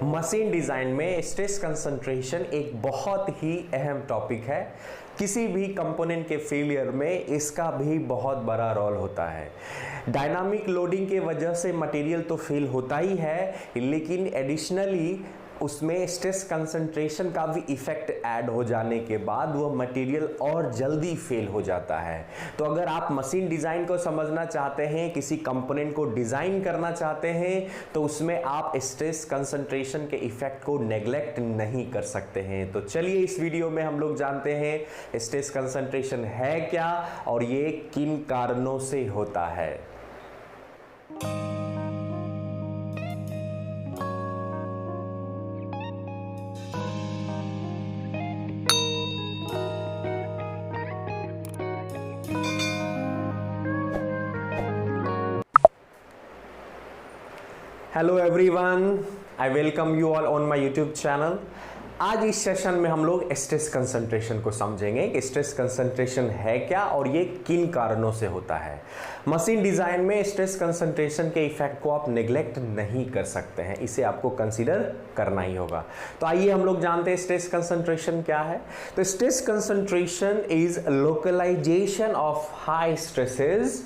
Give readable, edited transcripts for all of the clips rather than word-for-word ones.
Machine design में stress concentration एक बहुत ही अहम टॉपिक है। किसी भी कंपोनेंट के फेलियर में इसका भी बहुत बड़ा रोल होता है। डायनामिक लोडिंग के वजह से मटेरियल तो फेल होता ही है, लेकिन एडिशनली उसमें स्ट्रेस कंसंट्रेशन का भी इफेक्ट ऐड हो जाने के बाद वो मटेरियल और जल्दी फेल हो जाता है। तो अगर आप मशीन डिज़ाइन को समझना चाहते हैं, किसी कंपोनेंट को डिज़ाइन करना चाहते हैं, तो उसमें आप स्ट्रेस कंसंट्रेशन के इफेक्ट को नेग्लेक्ट नहीं कर सकते हैं। तो चलिए इस वीडियो में हम लोग जानते हैं स्ट्रेस कंसंट्रेशन है क्या और ये किन कारणों से होता है। Hello everyone, I welcome you all on my YouTube channel. आज इस सेशन में हम लोग स्ट्रेस कंसंट्रेशन को समझेंगे कि स्ट्रेस कंसंट्रेशन है क्या और ये किन कारणों से होता है। मशीन डिज़ाइन में स्ट्रेस कंसंट्रेशन के इफेक्ट को आप नेग्लेक्ट नहीं कर सकते हैं, इसे आपको कंसीडर करना ही होगा। तो आइए हम लोग जानते हैं स्ट्रेस कंसंट्रेशन क्या है। तो stress concentration is localisation of high stresses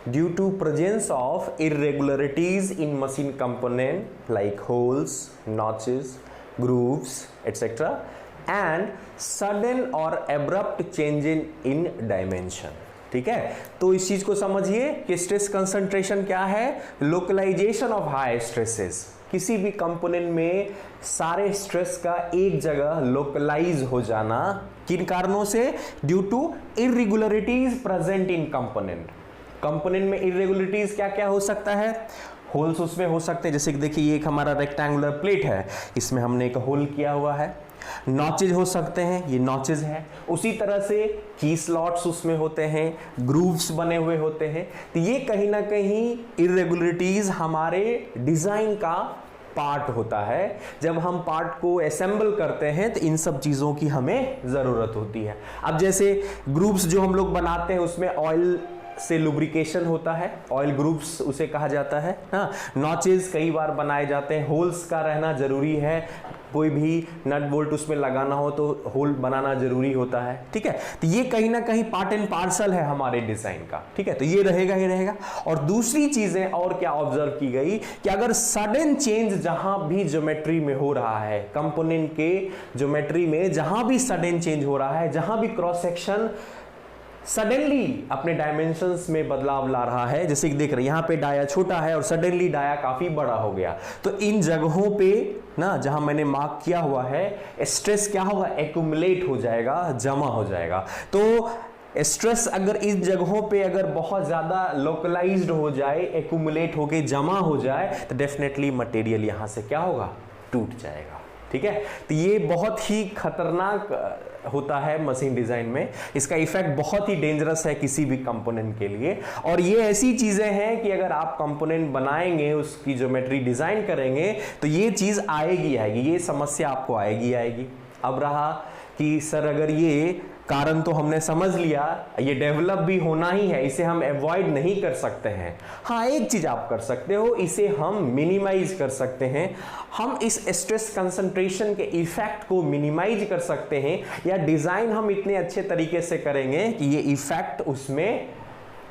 due to presence of irregularities in machine component like holes, notches, grooves, etc. and sudden or abrupt change in dimension। ठीक है, तो इस चीज को समझिए कि स्ट्रेस कंसंट्रेशन क्या है। लोकलाइजेशन ऑफ हाई स्ट्रेसेस, किसी भी कंपोनेंट में सारे स्ट्रेस का एक जगह लोकलाइज हो जाना। किन कारणों से? Due to irregularities present in component में इरेगुलरिटीज क्या क्या हो सकता है? होल्स उसमें हो सकते हैं, जैसे कि देखिए ये एक हमारा रेक्टेंगुलर प्लेट है, इसमें हमने एक होल किया हुआ है। नॉचेज हो सकते हैं, ये नॉचेज है। उसी तरह से की स्लॉट्स उसमें होते हैं, ग्रूव्स बने हुए होते हैं। तो ये कहीं ना कहीं इरेगुलरिटीज हमारे डिजाइन का पार्ट होता है। जब हम पार्ट को असेंबल करते हैं तो इन सब चीजों की हमें जरूरत होती है। अब जैसे ग्रूव्स जो हम लोग बनाते हैं उसमें ऑयल से लुब्रिकेशन होता है, ऑयल ग्रुप्स उसे कहा जाता है। हाँ, नॉचेस कई बार बनाए जाते हैं, होल्स का रहना जरूरी है। कोई भी नट बोल्ट उसमें लगाना हो तो होल बनाना जरूरी होता है। ठीक है, तो ये कहीं ना कहीं पार्ट एंड पार्सल है हमारे डिजाइन का। ठीक है, तो ये रहेगा ही रहेगा। और दूसरी चीजें और क्या ऑब्जर्व की गई कि अगर सडन चेंज जहां भी ज्योमेट्री में हो रहा है, कंपोनेंट के ज्योमेट्री में जहां भी सडन चेंज हो रहा है, जहां भी क्रॉस सेक्शन सडनली अपने डायमेंशंस में बदलाव ला रहा है, जैसे कि देख रहे हैं यहाँ पे डाया छोटा है और सडनली डाया काफी बड़ा हो गया, तो इन जगहों पे ना जहां मैंने मार्क किया हुआ है स्ट्रेस क्या होगा? एक्यूमुलेट हो जाएगा, जमा हो जाएगा। तो स्ट्रेस अगर इस जगहों पे अगर बहुत ज्यादा लोकलाइज्ड हो जाए, एक्यूमुलेट होके जमा हो जाए, तो डेफिनेटली मटेरियल यहां से क्या होगा? टूट जाएगा। ठीक है, तो ये बहुत ही खतरनाक होता है मशीन डिजाइन में। इसका इफेक्ट बहुत ही डेंजरस है किसी भी कंपोनेंट के लिए। और ये ऐसी चीजें हैं कि अगर आप कंपोनेंट बनाएंगे, उसकी ज्योमेट्री डिजाइन करेंगे, तो ये चीज आएगी, ये समस्या आपको आएगी। अब रहा कि सर अगर ये कारण तो हमने समझ लिया, ये डेवलप भी होना ही है, इसे हम अवॉइड नहीं कर सकते हैं। हाँ, एक चीज आप कर सकते हो, इसे हम मिनिमाइज कर सकते हैं। हम इस स्ट्रेस कंसंट्रेशन के इफेक्ट को मिनिमाइज कर सकते हैं, या डिजाइन हम इतने अच्छे तरीके से करेंगे कि ये इफेक्ट उसमें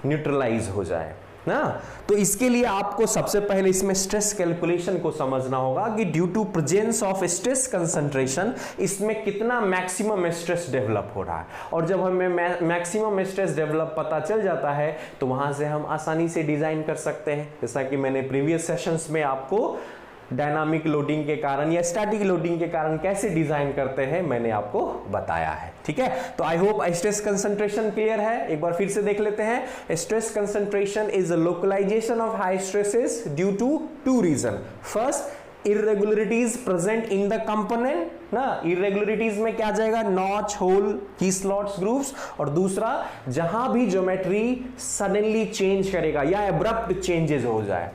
न्यूट्रलाइज हो जाए ना। तो इसके लिए आपको सबसे पहले इसमें स्ट्रेस कैलकुलेशन को समझना होगा कि due to presence of stress concentration इसमें कितना मैक्सिमम स्ट्रेस डेवलप हो रहा है। और जब हमें मैक्सिमम स्ट्रेस डेवलप पता चल जाता है तो वहां से हम आसानी से डिजाइन कर सकते हैं। जैसा कि मैंने प्रीवियस सेशंस में आपको डायनामिक लोडिंग के कारण या स्टैटिक लोडिंग के कारण कैसे डिजाइन करते हैं मैंने आपको बताया है। ठीक है, तो I hope stress concentration clear है। एक बार फिर से देख लेते हैं। Stress concentration is the localisation of high stresses due to two reason. First, irregularities present in the component ना। इरेगुलरिटीज में क्या जाएगा? Notch, hole, key slots, grooves. और दूसरा, जहां भी ज्योमेट्री सडनली चेंज करेगा या एब्रप्ट चेंजेस हो जाए।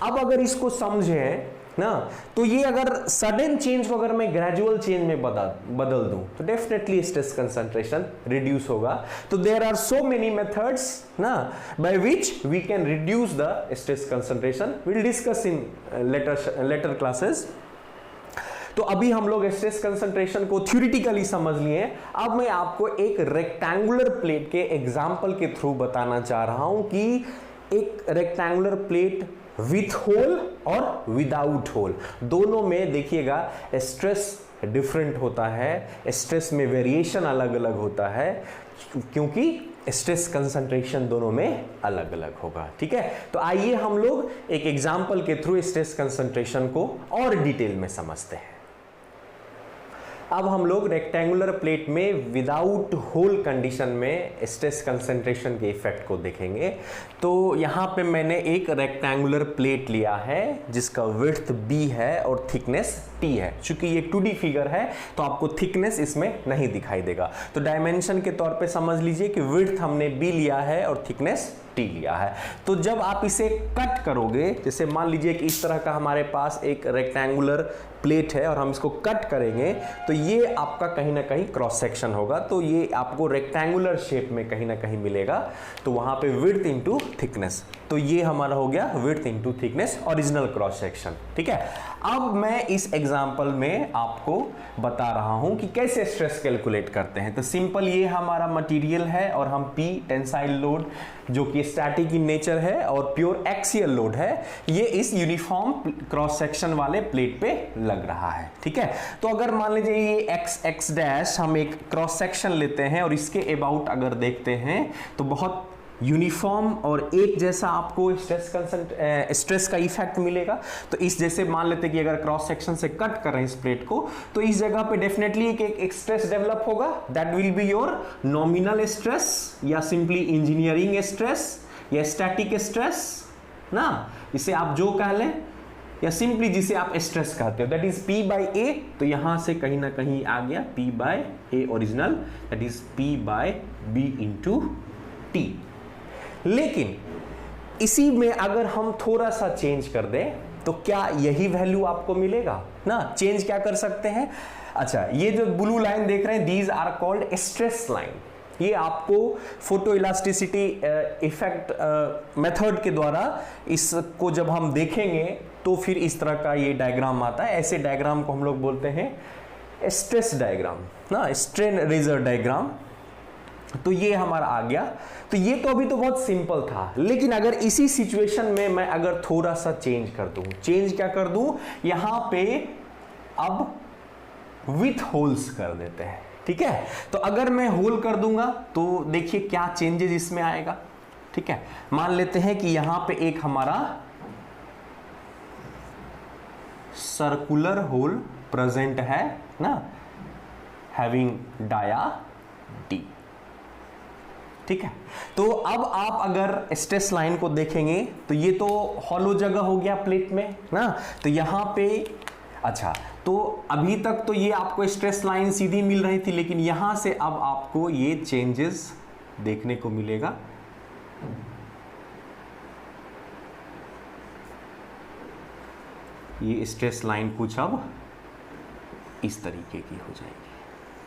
अब अगर इसको समझें ना, तो ये अगर सडन चेंज को अगर मैं ग्रेजुअल चेंज में बदल दूं तो डेफिनेटली स्ट्रेस कंसंट्रेशन रिड्यूस होगा। तो there are so many methods ना by which we can reduce the stress concentration. Will discuss in later classes. तो अभी हम लोग स्ट्रेस कंसंट्रेशन को थ्योरेटिकली समझ लिए। अब मैं आपको एक रेक्टेंगुलर प्लेट के एग्जांपल के थ्रू बताना चाह रहा हूं कि एक रेक्टेंगुलर प्लेट विथ होल और विदाउट होल, दोनों में देखिएगा स्ट्रेस डिफरेंट होता है, स्ट्रेस में वेरिएशन अलग अलग होता है, क्योंकि स्ट्रेस कंसंट्रेशन दोनों में अलग अलग होगा। ठीक है, तो आइए हम लोग एक एग्जांपल के थ्रू स्ट्रेस कंसंट्रेशन को और डिटेल में समझते हैं। अब हम लोग रेक्टेंगुलर प्लेट में विदाउट होल कंडीशन में स्ट्रेस कंसंट्रेशन के इफेक्ट को देखेंगे। तो यहाँ पे मैंने एक रेक्टेंगुलर प्लेट लिया है जिसका विड्थ b है और थिकनेस t है। चूंकि ये 2D फिगर है तो आपको थिकनेस इसमें नहीं दिखाई देगा, तो डायमेंशन के तौर पे समझ लीजिए कि विड्थ हमने b लिया है और थिकनेस t लिया है। तो जब आप इसे कट करोगे, जैसे मान लीजिए कि इस तरह का हमारे पास एक रेक्टेंगुलर प्लेट है और हम इसको कट करेंगे तो ये आपका कहीं ना कहीं क्रॉस सेक्शन होगा, तो ये आपको रेक्टेंगुलर शेप में कहीं ना कहीं मिलेगा। तो वहां पे विड्थ इनटू थिकनेस, तो ये हमारा हो गया width into thickness original cross section. ठीक है, अब मैं इस एग्जांपल में आपको बता रहा हूं कि कैसे स्ट्रेस कैलकुलेट करते हैं। तो सिंपल, ये हमारा मटेरियल है और हम P टेंसाइल लोड जो कि स्टैटिक इन नेचर है और प्योर एक्सियल लोड है, ये इस यूनिफॉर्म क्रॉस सेक्शन वाले प्लेट पे लग रहा है। ठीक है, तो अगर मान लीजिए ये x डैश हम एक क्रॉस सेक्शन लेते हैं और इसके अबाउट अगर देखते हैं तो बहुत यूनिफॉर्म और एक जैसा आपको स्ट्रेस का इफेक्ट मिलेगा। तो इस जैसे मान लेते हैं कि अगर क्रॉस सेक्शन से कट कर रहे हैं इस प्लेट को, तो इस जगह पे डेफिनेटली एक स्ट्रेस डेवलप होगा, that will be your nominal stress या सिंपली इंजीनियरिंग स्ट्रेस या स्टैटिक स्ट्रेस ना, इसे आप जो कह लें या सिंपली जिसे आप स्ट्रेस कहते हो, that is P by A। तो यहां से कहीं ना कहीं आ गया P by A original, that is P by B into T। लेकिन इसी में अगर हम थोड़ा सा चेंज कर दें तो क्या यही वैल्यू आपको मिलेगा ना? चेंज क्या कर सकते हैं? अच्छा, ये जो ब्लू लाइन देख रहे हैं, these are called stress line. ये आपको फोटो इलास्टिसिटी इफेक्ट मेथड के द्वारा इसको जब हम देखेंगे तो फिर इस तरह का ये डायग्राम आता है। ऐसे डायग्राम को हम लोग बोलते हैं स्ट्रेस डायग्राम ना, स्ट्रेन रेजर डायग्राम। तो ये हमारा आ गया। तो ये तो अभी तो बहुत सिंपल था, लेकिन अगर इसी सिचुएशन में मैं अगर थोड़ा सा चेंज कर दूं, चेंज क्या कर दूं, यहां पे अब विथ होल्स कर देते हैं। ठीक है, तो अगर मैं होल कर दूंगा तो देखिए क्या चेंजेस इसमें आएगा। ठीक है, मान लेते हैं कि यहां पे एक हमारा सर्कुलर होल प्रेजेंट है ना, हैविंग डाया डी। ठीक है, तो अब आप अगर स्ट्रेस लाइन को देखेंगे तो ये तो हॉलो जगह हो गया प्लेट में ना, तो यहां पे अच्छा, तो अभी तक तो ये आपको स्ट्रेस लाइन सीधी मिल रही थी, लेकिन यहां से अब आपको ये चेंजेस देखने को मिलेगा। ये स्ट्रेस लाइन कुछ अब इस तरीके की हो जाएगी।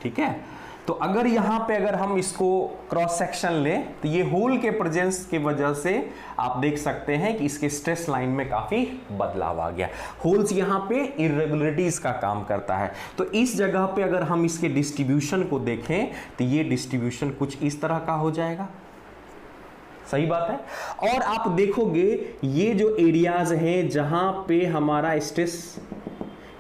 ठीक है, तो अगर यहां पे अगर हम इसको क्रॉस सेक्शन लें तो ये होल के प्रेजेंस की वजह से आप देख सकते हैं कि इसके स्ट्रेस लाइन में काफी बदलाव आ गया। होल्स यहां पे इरेगुलरिटीज का काम करता है। तो इस जगह पे अगर हम इसके डिस्ट्रीब्यूशन को देखें तो ये डिस्ट्रीब्यूशन कुछ इस तरह का हो जाएगा। सही बात है। और आप देखोगे ये जो एरियाज हैं जहां पे हमारा स्ट्रेस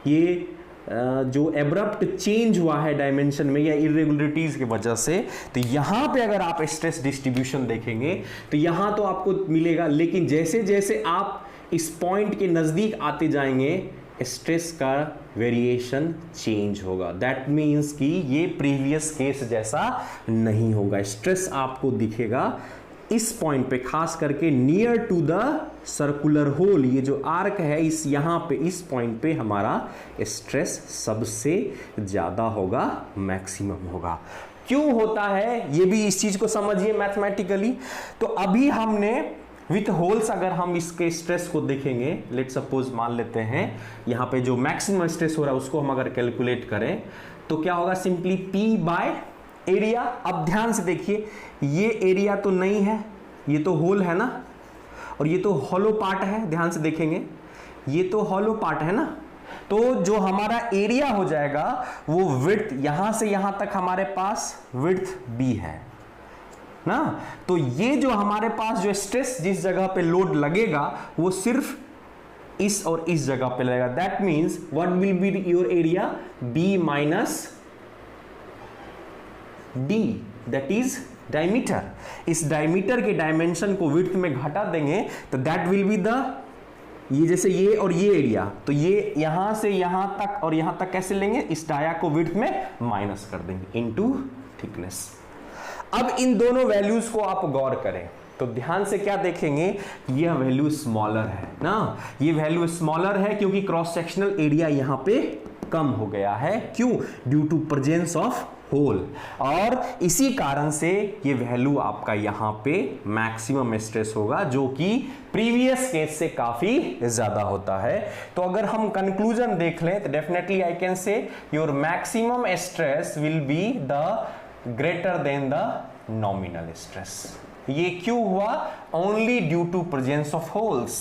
ये जो एब्रप्ट चेंज हुआ है डायमेंशन में या इरेगुलरिटीज की वजह से, तो यहां पे अगर आप स्ट्रेस डिस्ट्रीब्यूशन देखेंगे तो यहां तो आपको मिलेगा, लेकिन जैसे जैसे आप इस पॉइंट के नजदीक आते जाएंगे स्ट्रेस का वेरिएशन चेंज होगा। दैट मीन्स कि ये प्रीवियस केस जैसा नहीं होगा। स्ट्रेस आपको दिखेगा इस पॉइंट पे, खास करके near to the circular hole, ये जो आर्क है इस यहां पे इस पॉइंट पे हमारा स्ट्रेस सबसे ज्यादा होगा, मैक्सिमम होगा। क्यों होता है ये भी इस चीज को समझिए मैथमेटिकली। तो अभी हमने विथ होल्स अगर हम इसके स्ट्रेस को देखेंगे, लेट सपोज मान लेते हैं यहां पे जो मैक्सिमम स्ट्रेस हो रहा है उसको हम अगर कैलकुलेट करें तो क्या होगा, सिंपली P बाय एरिया। अब ध्यान से देखिए, ये एरिया तो नहीं है, ये तो होल है ना, और ये तो हॉलो पार्ट है। ध्यान से देखेंगे ये तो हॉलो पार्ट है ना, तो जो हमारा एरिया हो जाएगा वो विड्थ, यहां से यहां तक हमारे पास विड्थ b है ना। तो ये जो हमारे पास जो स्ट्रेस जिस जगह पे लोड लगेगा वो सिर्फ इस और इस जगह पे लगेगा। That means what will be your area, b minus d, that is diameter. इस डायमीटर के डायमेंशन को विड्थ में घटा देंगे तो दैट विल बी द, ये जैसे ये और ये एरिया, तो ये यहां से यहां तक और यहां तक कैसे लेंगे, इस डाया को विड्थ में माइनस कर देंगे इनटू थिकनेस। अब इन दोनों वैल्यूज को आप गौर करें तो ध्यान से क्या देखेंगे, यह वैल्यू स्मॉलर है ना, ये वैल्यू स्मॉलर है क्योंकि क्रॉस सेक्शनल एरिया यहां पे कम हो गया है। क्यों? Due to presence of hole. और इसी कारण से ये वैल्यू आपका यहां पे मैक्सिमम स्ट्रेस होगा जो कि प्रीवियस केस से काफी ज्यादा होता है। तो अगर हम कंक्लूजन देख लें तो definitely I can say your maximum stress will be the greater than the nominal stress. ये क्यों हुआ? Only due to presence of holes.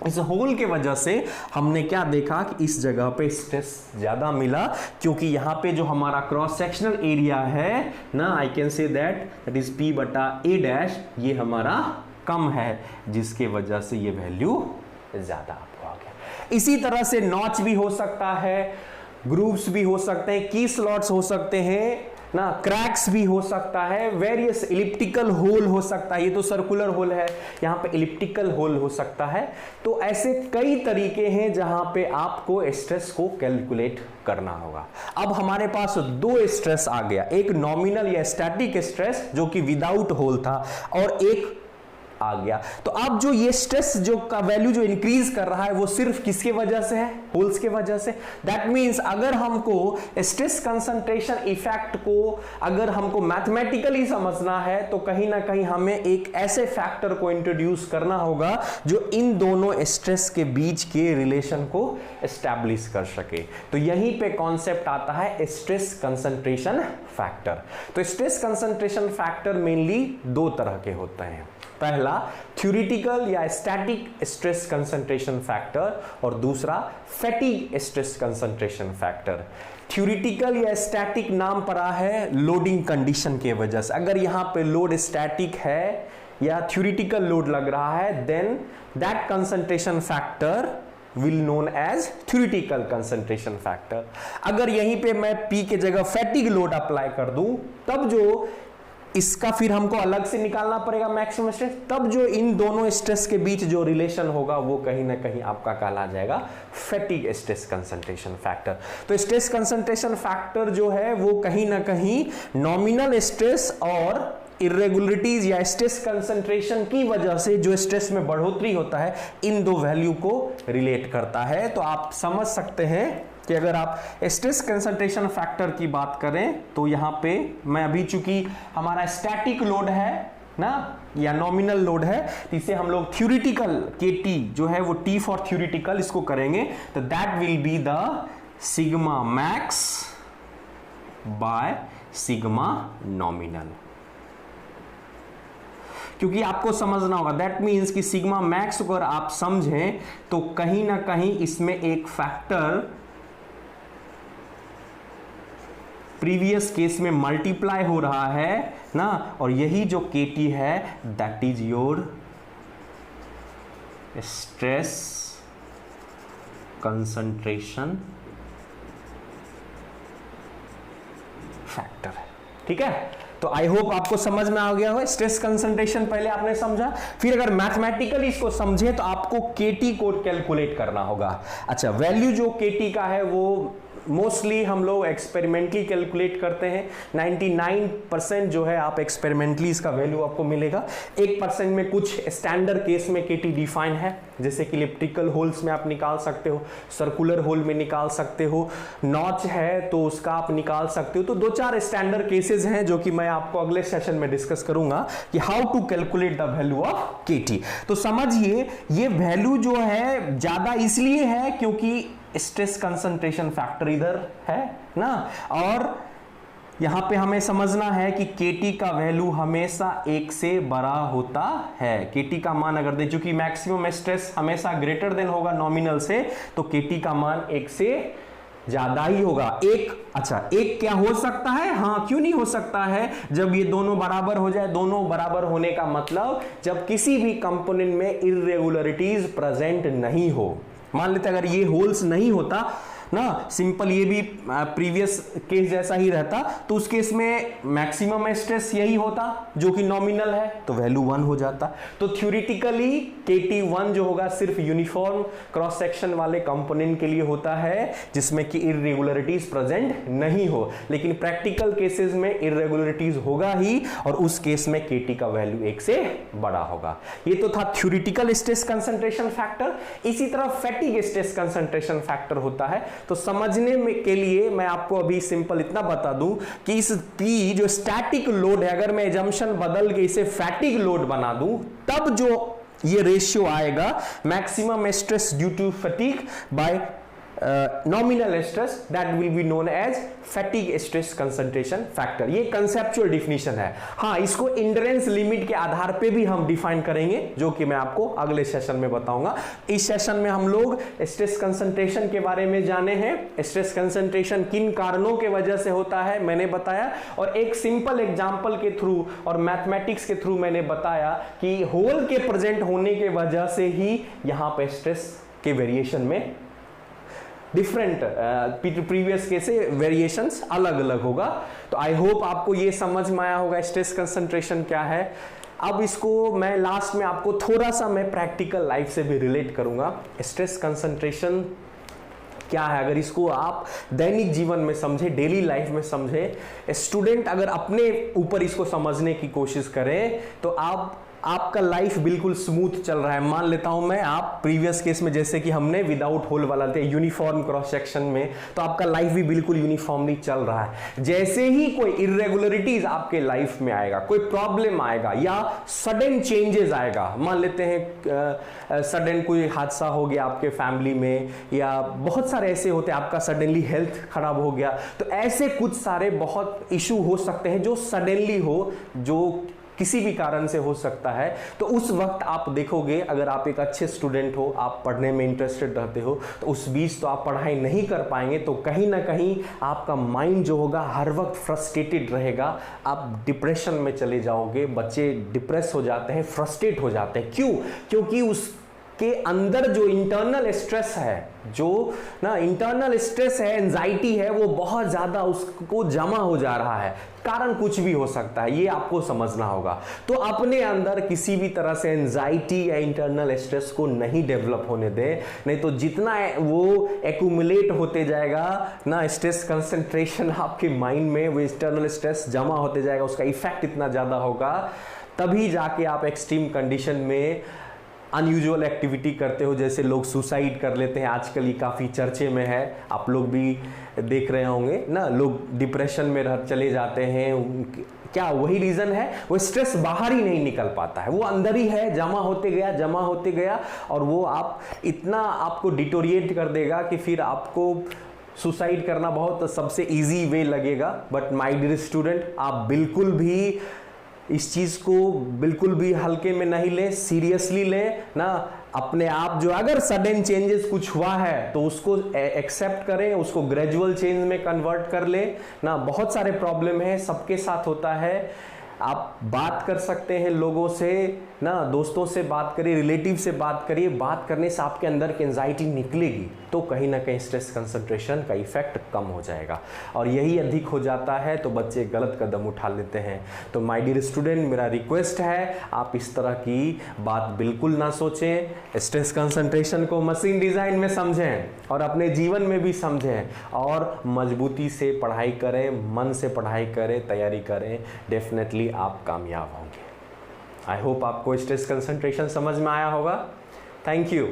इस होल के वजह से हमने क्या देखा कि इस जगह पे स्ट्रेस ज्यादा मिला क्योंकि यहां पे जो हमारा क्रॉस सेक्शनल एरिया है ना, आई can say that is p बटा a डैश, ये हमारा कम है जिसके वजह से ये वैल्यू ज्यादा आपको आ गया। इसी तरह से नॉच भी हो सकता है, ग्रूव्स भी हो सकते हैं, की स्लॉट्स हो सकते हैं ना, क्रैक्स भी हो सकता है, वेरियस इलिप्टिकल होल हो सकता है, ये तो सर्कुलर होल है, यहां पे इलिप्टिकल होल हो सकता है। तो ऐसे कई तरीके हैं जहां पे आपको स्ट्रेस को कैलकुलेट करना होगा। अब हमारे पास दो स्ट्रेस आ गया, एक नॉमिनल या स्टैटिक स्ट्रेस जो कि विदाउट होल था और एक आ गया। तो अब जो ये स्ट्रेस जो का वैल्यू जो इंक्रीज कर रहा है वो सिर्फ किसके वजह से है? होल्स के वजह से। दैट मींस अगर हमको स्ट्रेस कंसंट्रेशन इफेक्ट को अगर हमको मैथमेटिकली समझना है तो कहीं ना कहीं हमें एक ऐसे फैक्टर को इंट्रोड्यूस करना होगा जो इन दोनों स्ट्रेस के बीच के रिलेशन को एस्टैब्लिश कर सके। तो यहीं पे कॉन्सेप्ट आता है स्ट्रेस कंसंट्रेशन फैक्टर। तो स्ट्रेस कंसंट्रेशन फैक्टर मेनली दो तरह के होते हैं, पहला थ्योरेटिकल या स्टैटिक स्ट्रेस कंसंट्रेशन फैक्टर और दूसरा fatigue stress concentration factor. Theoretical या स्टैटिक नाम पड़ा है लोडिंग कंडीशन के वजह से। अगर यहां पे लोड स्टैटिक है या थ्योरेटिकल लोड लग रहा है then that concentration factor will known as theoretical concentration factor. अगर यहीं पे मैं P के जगह फैटिग लोड अप्लाई कर दूं तब जो इसका फिर हमको अलग से निकालना पड़ेगा मैक्सिमम स्ट्रेस, तब जो इन दोनों स्ट्रेस के बीच जो रिलेशन होगा वो कहीं ना कहीं आपका कहला जाएगा फैटिग स्ट्रेस कंसंट्रेशन फैक्टर। तो स्ट्रेस कंसंट्रेशन फैक्टर जो है वो कहीं ना कहीं नॉमिनल स्ट्रेस और इरेगुलरिटीज या स्ट्रेस कंसंट्रेशन की वजह से जो स्ट्रेस में बढ़ोतरी होता है इन दो वैल्यू को रिलेट करता है। तो आप समझ सकते हैं कि अगर आप स्ट्रेस कंसंट्रेशन फैक्टर की बात करें तो यहां पे मैं अभी चूंकि हमारा स्टैटिक लोड है ना या नॉमिनल लोड है, इसे हम लोग थ्योरेटिकल KT जो है वो T फॉर थ्योरेटिकल इसको करेंगे तो that will be the sigma max by sigma nominal. क्योंकि आपको समझना होगा दैट मींस कि सिग्मा मैक्स अगर आप समझें तो कहीं ना कहीं इसमें एक फैक्टर प्रीवियस केस में मल्टीप्लाई हो रहा है ना, और यही जो KT है that is your stress concentration factor है। ठीक है, तो आई होप आपको समझ में आ गया हो। स्ट्रेस कंसंट्रेशन पहले आपने समझा, फिर अगर मैथमेटिकली इसको समझे तो आपको KT को कैलकुलेट करना होगा। अच्छा, वैल्यू जो KT का है वो मोस्टली हम लोग एक्सपेरिमेंटली कैलकुलेट करते हैं। 99% जो है आप एक्सपेरिमेंटली इसका वैल्यू आपको मिलेगा। 1% में कुछ स्टैंडर्ड केस में KT डिफाइन है, जैसे कि इलिप्टिकल होल्स में आप निकाल सकते हो, सर्कुलर होल में निकाल सकते हो, नॉच है तो उसका आप निकाल सकते हो। तो 2-4 स्टैंडर्ड केसेस हैं जो कि मैं आपको अगले सेशन में डिस्कस करूंगा कि how to calculate the value of KT। तो समझिए ये वैल्यू जो है ज्यादा इसलिए है क्योंकि स्ट्रेस कंसंट्रेशन फैक्टर इधर है ना, और यहां पे हमें समझना है कि KT का वैल्यू हमेशा 1 से बड़ा होता है। KT का मान अगर दें, चूंकि मैक्सिमम स्ट्रेस हमेशा ग्रेटर देन होगा नॉमिनल से, तो KT का मान 1 से ज्यादा ही होगा। एक क्या हो सकता है? हाँ, क्यों नहीं हो सकता है? जब ये दोनों बराबर हो जाए। दोनों बराबर होने का मतलब जब किसी भी कंपोनेंट में इर्रेगुलरिटीज प्रेजेंट नहीं हो। मान लेते अगर ये होल्स नहीं होता ना, सिंपल ये भी प्रीवियस केस जैसा ही रहता, तो उस केस में मैक्सिमम स्ट्रेस यही होता जो कि नॉमिनल है, तो वैल्यू 1 हो जाता। तो थ्योरेटिकली KT1 जो होगा सिर्फ यूनिफॉर्म क्रॉस सेक्शन वाले कंपोनेंट के लिए होता है जिसमें कि इर्रेगुलरिटीज प्रेजेंट नहीं हो, लेकिन प्रैक्टिकल केसेस में इर्रेगुलरिटीज होगा ही, और उस केस में KT का वैल्यू 1 से बड़ा होगा। ये तो था थ्योरेटिकल स्ट्रेस कंसंट्रेशन फैक्टर। इसी तरह फैटिग स्ट्रेस कंसंट्रेशन फैक्टर होता है। तो समझने में के लिए मैं आपको अभी सिंपल इतना बता दूं कि इस P जो स्टैटिक लोड है, अगर मैं एजम्पशन बदल के इसे फैटिग लोड बना दूं, तब जो ये रेशियो आएगा maximum stress due to fatigue by nominal stress, that will be known as fatigue stress concentration factor. ये कंसेप्चुअल डिफिनीशन है। हाँ, इसको इंड्योरेंस लिमिट के आधार पे भी हम डिफाइन करेंगे, जो कि मैं आपको अगले सेशन में बताऊंगा। इस सेशन में हम लोग स्ट्रेस कंसंट्रेशन के बारे में जाने हैं। स्ट्रेस कंसंट्रेशन किन कारणों के वजह से होता है मैंने बताया, और एक सिंपल एग्जांपल के थ्रू और मैथमेटिक्स के थ्रू मैंने बताया कि होल के प्रेजेंट होने के वजह से ही यहां पे स्ट्रेस के वेरिएशन में डिफरेंट प्रीवियस के से वेरिएशंस अलग अलग होगा। तो आई होप आपको ये समझ में आया होगा स्ट्रेस कंसंट्रेशन क्या है। अब इसको मैं लास्ट में आपको थोड़ा सा मैं प्रैक्टिकल लाइफ से भी रिलेट करूंगा। स्ट्रेस कंसंट्रेशन क्या है, अगर इसको आप दैनिक जीवन में समझे, डेली लाइफ में समझे, स्टूडेंट अगर अपने ऊपर इसको समझने की कोशिश करें, तो आपका लाइफ बिल्कुल स्मूथ चल रहा है। मान लेता हूं मैं, आप प्रीवियस केस में जैसे कि हमने विदाउट होल वाला थे यूनिफॉर्म क्रॉस सेक्शन में, तो आपका लाइफ भी बिल्कुल यूनिफॉर्मली चल रहा है। जैसे ही कोई इर्रेगुलरिटीज आपके लाइफ में आएगा, कोई प्रॉब्लम आएगा या सडन चेंजेस आएगा, मान लेते हैं सडन कोई हादसा हो गया आपके फैमिली में, या बहुत सारे ऐसे होते हैं आपका सडनली हेल्थ खराब हो गया, तो ऐसे कुछ सारे बहुत इशू हो सकते हैं जो सडनली हो, जो किसी भी कारण से हो सकता है। तो उस वक्त आप देखोगे, अगर आप एक अच्छे स्टूडेंट हो, आप पढ़ने में इंटरेस्टेड रहते हो, तो उस बीच तो आप पढ़ाई नहीं कर पाएंगे, तो कहीं ना कहीं आपका माइंड जो होगा हर वक्त फ्रस्ट्रेटेड रहेगा, आप डिप्रेशन में चले जाओगे। बच्चे डिप्रेस हो जाते हैं, फ्रस्ट्रेट हो जाते हैं। क्यों? क्योंकि उसके अंदर जो इंटरनल स्ट्रेस है, जो ना इंटरनल स्ट्रेस है, एंजाइटी है, वो बहुत ज्यादा उसको जमा हो जा रहा है। कारण कुछ भी हो सकता है, ये आपको समझना होगा। तो अपने अंदर किसी भी तरह से एंजाइटी या इंटरनल स्ट्रेस को नहीं डेवलप होने दें, नहीं तो जितना वो एक्यूमुलेट होते जाएगा ना, स्ट्रेस कंसंट्रेशन आपके माइंड में, वो इंटरनल स्ट्रेस जमा होते जाएगा, उसका इफेक्ट इतना ज्यादा होगा, तभी जाके आप एक्सट्रीम कंडीशन में अनयूजुअल एक्टिविटी करते हो। जैसे लोग सुसाइड कर लेते हैं, आजकल ये काफ़ी चर्चे में है, आप लोग भी देख रहे होंगे ना, लोग डिप्रेशन में चले जाते हैं। क्या वही रीज़न है? वो स्ट्रेस बाहर ही नहीं निकल पाता है, वो अंदर ही है, जमा होते गया, और वो आप इतना आपको डिटोरिएट कर देगा कि फिर आपको सुसाइड करना बहुत सबसे ईजी वे लगेगा। बट माय डियर स्टूडेंट, आप बिल्कुल भी इस चीज को बिल्कुल भी हल्के में नहीं ले, सीरियसली ले ना। अपने आप जो अगर सडन चेंजेस कुछ हुआ है तो उसको एक्सेप्ट करें, उसको ग्रेजुअल चेंज में कन्वर्ट कर ले ना। बहुत सारे प्रॉब्लम है, सबके साथ होता है। आप बात कर सकते हैं लोगों से ना, दोस्तों से बात करिए, रिलेटिव से बात करिए। बात करने से आपके अंदर की एंजाइटी निकलेगी, तो कहीं ना कहीं स्ट्रेस कंसंट्रेशन का इफेक्ट कम हो जाएगा। और यही अधिक हो जाता है तो बच्चे गलत कदम उठा लेते हैं। तो माय डियर स्टूडेंट, मेरा रिक्वेस्ट है, आप इस तरह की बात बिल्कुल ना सोचें। स्ट्रेस कंसंट्रेशन को मशीन डिजाइन में समझें और अपने जीवन में भी समझें, और मजबूती से पढ़ाई करें, मन से पढ़ाई करें, तैयारी करें। डेफिनेटली आप कामयाब होंगे। आई होप आपको स्ट्रेस कंसंट्रेशन समझ में आया होगा। Thank you.